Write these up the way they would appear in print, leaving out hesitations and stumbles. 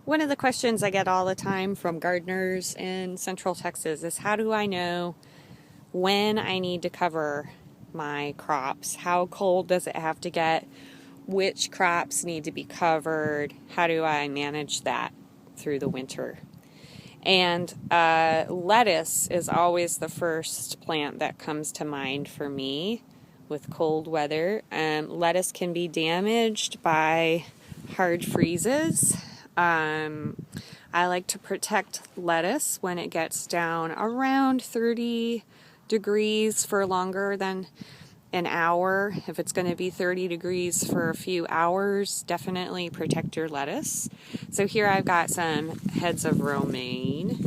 One of the questions I get all the time from gardeners in Central Texas is, how do I know when I need to cover my crops? How cold does it have to get? Which crops need to be covered? How do I manage that through the winter? And lettuce is always the first plant that comes to mind for me with cold weather. Lettuce can be damaged by hard freezes. I like to protect lettuce when it gets down around 30 degrees for longer than an hour. If it's going to be 30 degrees for a few hours, definitely protect your lettuce. So here I've got some heads of romaine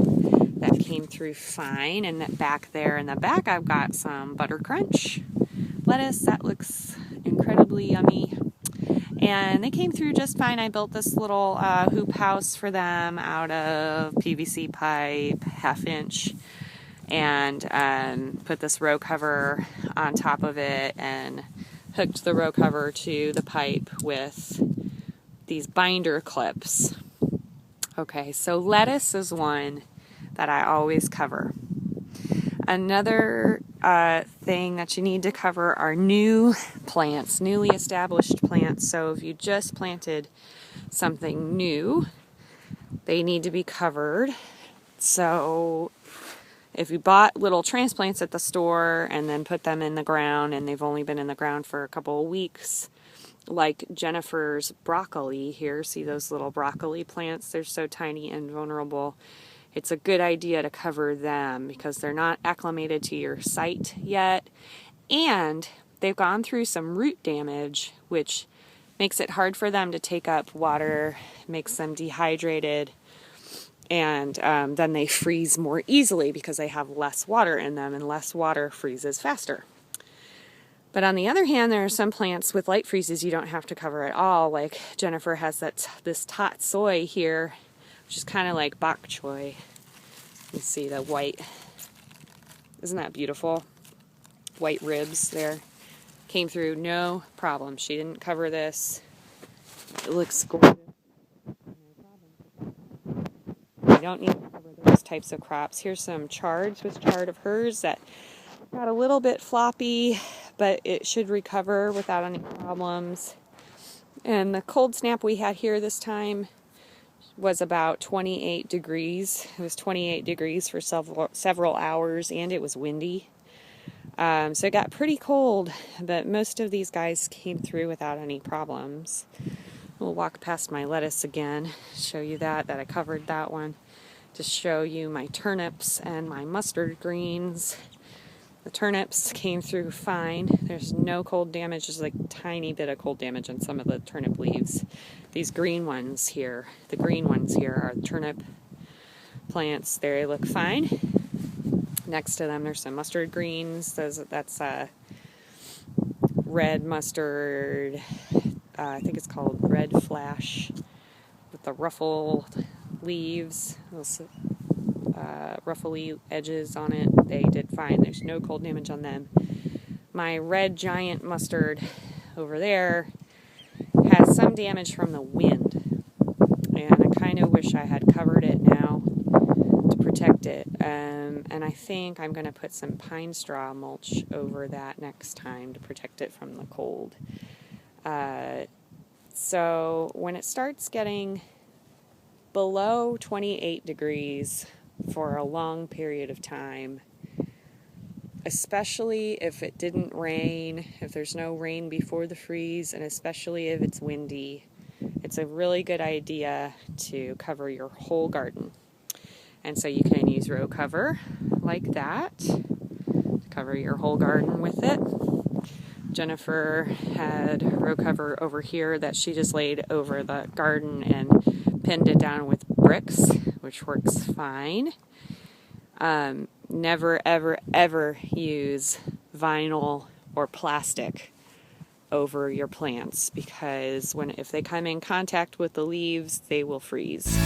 that came through fine, and back there in the back I've got some butter crunch lettuce that looks incredibly yummy. And they came through just fine. I built this little hoop house for them out of PVC pipe, 1/2 inch, and put this row cover on top of it and hooked the row cover to the pipe with these binder clips. Okay, so lettuce is one that I always cover. Another thing that you need to cover are new plants, newly established plants. So if you just planted something new, they need to be covered. So if you bought little transplants at the store and then put them in the ground and they've only been in the ground for a couple of weeks, like Jennifer's broccoli here, see those little broccoli plants? They're so tiny and vulnerable. It's a good idea to cover them because they're not acclimated to your site yet, and they've gone through some root damage, which makes it hard for them to take up water, makes them dehydrated, and then they freeze more easily because they have less water in them, and less water freezes faster. But on the other hand, there are some plants with light freezes you don't have to cover at all. Like Jennifer has this tot soy here, which is kind of like bok choy. You see the white, isn't that beautiful? White ribs there. Came through, no problem. She didn't cover this. It looks gorgeous. No problem. You don't need to cover those types of crops. Here's some chard, Swiss chard of hers that got a little bit floppy, but it should recover without any problems. And the cold snap we had here this time was about 28 degrees. It was 28 degrees for several hours, and it was windy. So it got pretty cold, but most of these guys came through without any problems. We'll walk past my lettuce again, show you that I covered that one, to show you my turnips and my mustard greens. The turnips came through fine. There's no cold damage. There's like a tiny bit of cold damage on some of the turnip leaves. These green ones here, the green ones here are the turnip plants. They look fine. Next to them there's some mustard greens. That's red mustard. I think it's called red flash with the ruffled leaves. Those ruffly edges on it. They did fine. There's no cold damage on them. My red giant mustard over there has some damage from the wind, and I kind of wish I had covered it now to protect it. And I think I'm going to put some pine straw mulch over that next time to protect it from the cold. So when it starts getting below 28 degrees for a long period of time, especially if it didn't rain, if there's no rain before the freeze, and especially if it's windy, it's a really good idea to cover your whole garden. And so you can use row cover like that to cover your whole garden with it. Jennifer had row cover over here that she just laid over the garden and pinned it down with bricks, which works fine. Never, ever, ever use vinyl or plastic over your plants, because if they come in contact with the leaves, they will freeze.